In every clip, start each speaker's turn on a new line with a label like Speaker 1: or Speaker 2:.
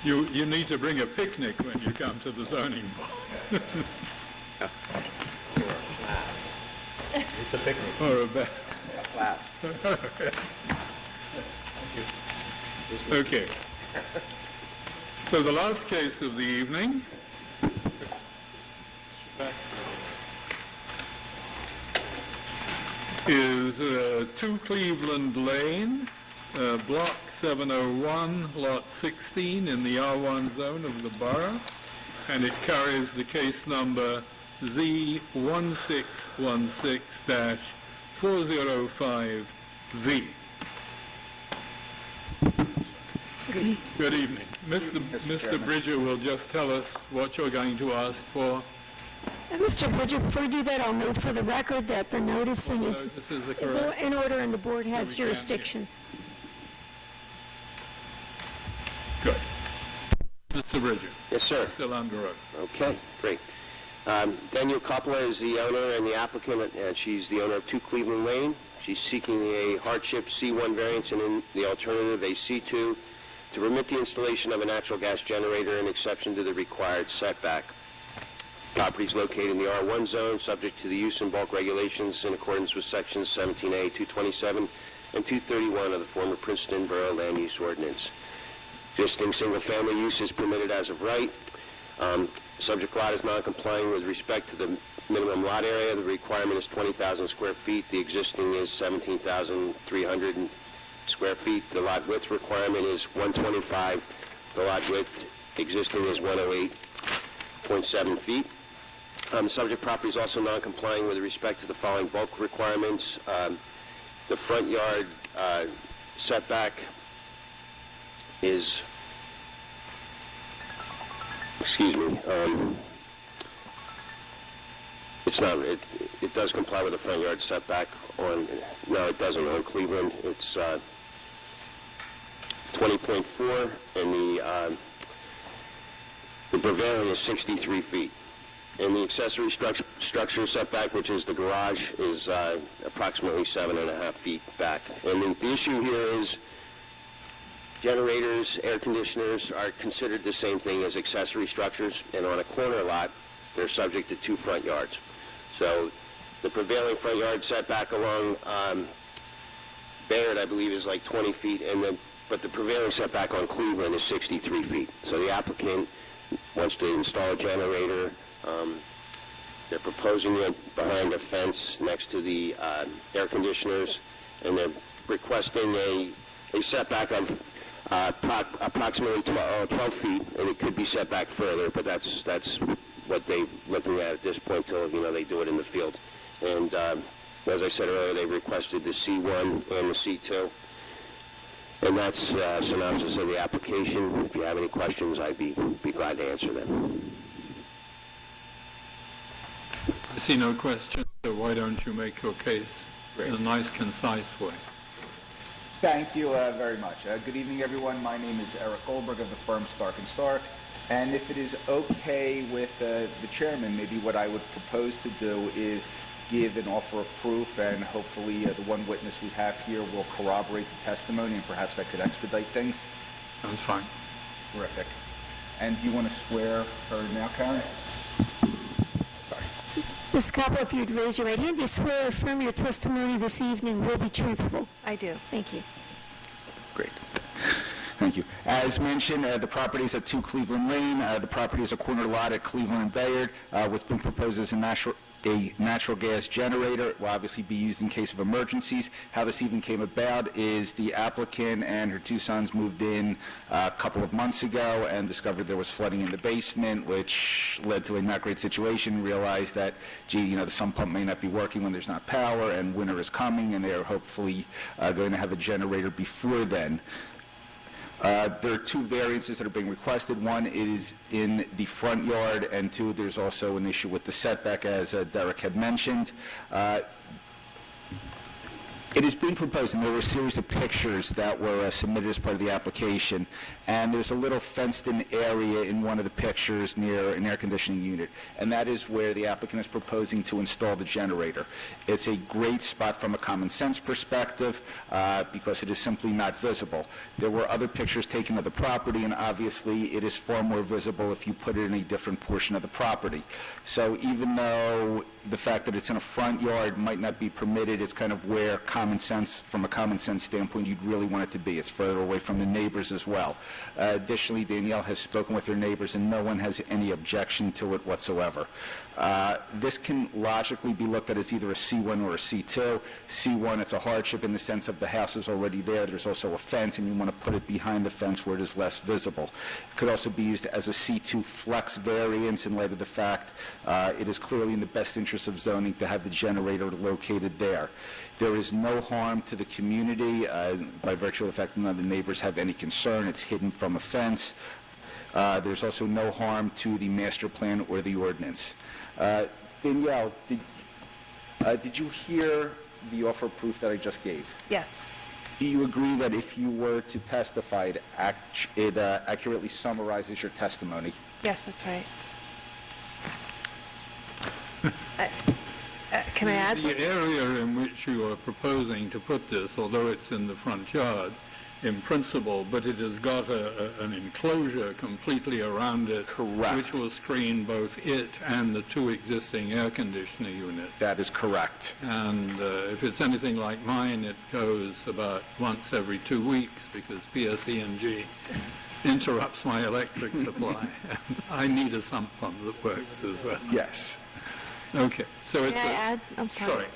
Speaker 1: You need to bring a picnic when you come to the zoning board.
Speaker 2: It's a picnic.
Speaker 1: Or a bed.
Speaker 2: A flask.
Speaker 1: Okay. So the last case of the evening is 2 Cleveland Lane, Block 701, Lot 16 in the R1 zone of the borough, and it carries the case number Z1616-405V. Good evening. Mr. Bridger will just tell us what you're going to ask for.
Speaker 3: Mr. Bridger, before you do that, I'll note for the record that the noticing is in order and the board has jurisdiction.
Speaker 1: Good. Mr. Bridger.
Speaker 4: Yes, sir.
Speaker 1: Still under oath.
Speaker 4: Okay, great. Danielle Coppola is the owner and the applicant, and she's the owner of 2 Cleveland Lane. She's seeking a hardship C1 variance and in the alternative a C2 to permit the installation of a natural gas generator in exception to the required setback. Property is located in the R1 zone, subject to the use and bulk regulations in accordance with sections 17A, 227, and 231 of the former Princeton Borough Land Use Ordinance. Existing single-family use is permitted as of right. Subject lot is non-complying with respect to the minimum lot area. The requirement is 20,000 square feet. The existing is 17,300 square feet. The lot width requirement is 125. The lot width existing is 108.7 feet. Subject property is also non-complying with respect to the following bulk requirements. The front yard setback is, it's not, it does comply with the front yard setback on, no, it doesn't on Cleveland. It's 20.4, and the prevailing is 63 feet. And the accessory structure setback, which is the garage, is approximately 7.5 feet back. And the issue here is generators, air conditioners are considered the same thing as accessory structures, and on a corner lot, they're subject to 2 front yards. So the prevailing front yard setback along Bayard, I believe, is like 20 feet, but the prevailing setback on Cleveland is 63 feet. So the applicant wants to install a generator. They're proposing it behind a fence next to the air conditioners, and they're requesting a setback of approximately 12 feet, and it could be set back further, but that's what they're looking at this point till they do it in the field. And as I said earlier, they requested the C1 and the C2. And that's a synopsis of the application. If you have any questions, I'd be glad to answer them.
Speaker 1: I see no question, so why don't you make your case in a nice, concise way?
Speaker 5: Thank you very much. Good evening, everyone. My name is Eric Goldberg of the firm Stark & Stark. And if it is okay with the chairman, maybe what I would propose to do is give an offer of proof, and hopefully the one witness we have here will corroborate the testimony, and perhaps that could expedite things.
Speaker 1: Sounds fine.
Speaker 5: Terrific. And do you want to swear her now, Karen? Sorry.
Speaker 3: Ms. Coppola, if you'd raise your right hand, do you swear or affirm your testimony this evening will be truthful?
Speaker 6: I do.
Speaker 3: Thank you.
Speaker 7: Great. Thank you. As mentioned, the property is at 2 Cleveland Lane. The property is a corner lot at Cleveland and Bayard. What's been proposed is a natural gas generator. It will obviously be used in case of emergencies. How this even came about is the applicant and her 2 sons moved in a couple of months ago and discovered there was flooding in the basement, which led to a not great situation. Realized that, the sump pump may not be working when there's not power, and winter is coming, and they're hopefully going to have a generator before then. There are 2 variances that are being requested. One is in the front yard, and 2, there's also an issue with the setback, as Derek had mentioned. It is being proposed, and there were a series of pictures that were submitted as part of the application, and there's a little fenced-in area in one of the pictures near an air conditioning unit, and that is where the applicant is proposing to install the generator. It's a great spot from a common sense perspective because it is simply not visible. There were other pictures taken of the property, and obviously it is far more visible if you put it in a different portion of the property. So even though the fact that it's in a front yard might not be permitted, it's kind of where from a common sense standpoint, you'd really want it to be. It's further away from the neighbors as well. Additionally, Danielle has spoken with her neighbors, and no one has any objection to it whatsoever. This can logically be looked at as either a C1 or a C2. C1, it's a hardship in the sense of the house is already there. There's also a fence, and you want to put it behind the fence where it is less visible. It could also be used as a C2 flex variance in light of the fact it is clearly in the best interest of zoning to have the generator located there. There is no harm to the community by virtue of the fact that none of the neighbors have any concern. It's hidden from a fence. There's also no harm to the master plan or the ordinance. Danielle, did you hear the offer of proof that I just gave?
Speaker 6: Yes.
Speaker 7: Do you agree that if you were to testify, it accurately summarizes your testimony?
Speaker 6: Yes, that's right. Can I add something?
Speaker 1: The area in which you are proposing to put this, although it's in the front yard, in principle, but it has got an enclosure completely around it.
Speaker 7: Correct.
Speaker 1: Which will screen both it and the two existing air conditioner units.
Speaker 7: That is correct.
Speaker 1: And if it's anything like mine, it goes about once every 2 weeks because PSE&G interrupts my electric supply. I need a sump pump that works as well.
Speaker 7: Yes.
Speaker 1: Okay, so it's...
Speaker 6: May I add? I'm sorry.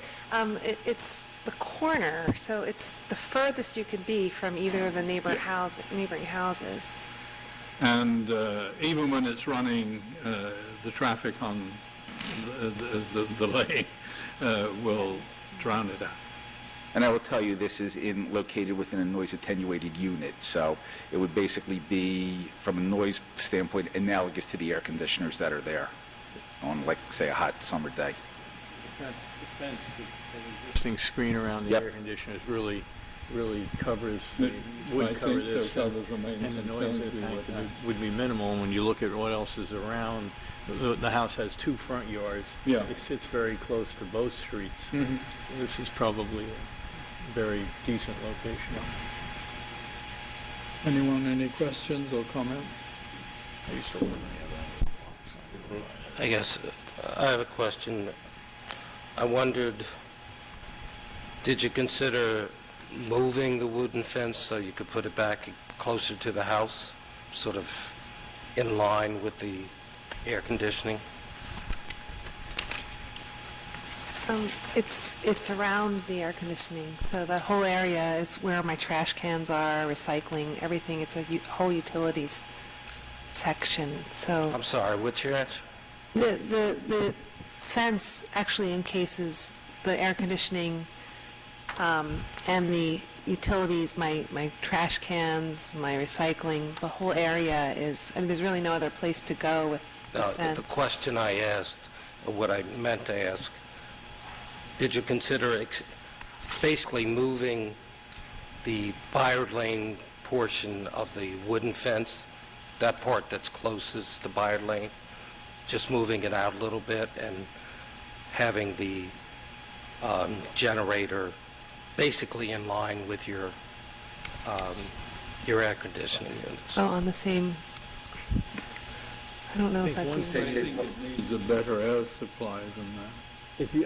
Speaker 6: It's the corner, so it's the furthest you could be from either of the neighboring houses.
Speaker 1: And even when it's running, the traffic on the lane will drown it out.
Speaker 7: And I will tell you, this is located within a noise-attenuated unit, so it would basically be, from a noise standpoint, analogous to the air conditioners that are there on, like, say, a hot summer day.
Speaker 8: The fence, the existing screen around the
Speaker 7: Yep.
Speaker 8: air conditioners really covers,
Speaker 1: I
Speaker 8: would cover
Speaker 1: think so,
Speaker 8: this.
Speaker 1: covers the
Speaker 8: And
Speaker 1: maintenance,
Speaker 8: the noise
Speaker 1: don't we,
Speaker 8: impact
Speaker 1: with that?
Speaker 8: would be minimal. And when you look at what else is around, the house has 2 front yards.
Speaker 1: Yeah.
Speaker 8: It sits very close to both streets.
Speaker 1: Mhm.
Speaker 8: This is probably a very decent location.
Speaker 1: Anyone, any questions or comments?
Speaker 8: I used to live in the other.
Speaker 2: I guess I have a question. I wondered, did you consider moving the wooden fence so you could put it back closer to the house, sort of in line with the air conditioning?
Speaker 6: It's around the air conditioning, so the whole area is where my trash cans are, recycling, everything. It's a whole utilities section. So
Speaker 2: I'm sorry, what's your answer?
Speaker 6: the fence actually encases the air conditioning and the utilities, my trash cans, my recycling. The whole area is, I mean, there's really no other place to go with the
Speaker 2: No,
Speaker 6: fence.
Speaker 2: the question I asked, or what I meant to ask, did you consider basically moving the Byard Lane portion of the wooden fence, that part that's closest to Byard Lane, just moving it out a little bit and having the generator basically in line with your air conditioning units?
Speaker 6: Oh, on the same, I don't know if that's
Speaker 1: I
Speaker 6: even...
Speaker 1: think it needs a better air supply than that.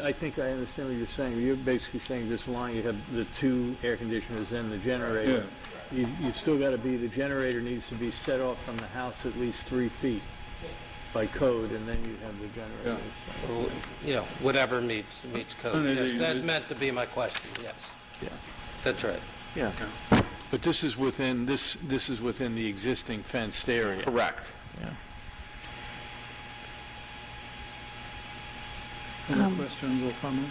Speaker 8: I think I understand what you're saying. You're basically saying this line, you have the 2 air conditioners and the generator. You've still got to be, the generator needs to be set off from the house at least 3 feet by code, and then you have the generator.
Speaker 2: Well, you know, whatever meets code.
Speaker 1: And
Speaker 2: Yes, that meant to be my question, yes.
Speaker 8: Yeah.
Speaker 2: That's right.
Speaker 8: Yeah. But this is within, this is within the existing fenced area.
Speaker 7: Correct.
Speaker 8: Yeah.
Speaker 1: Any questions or comments?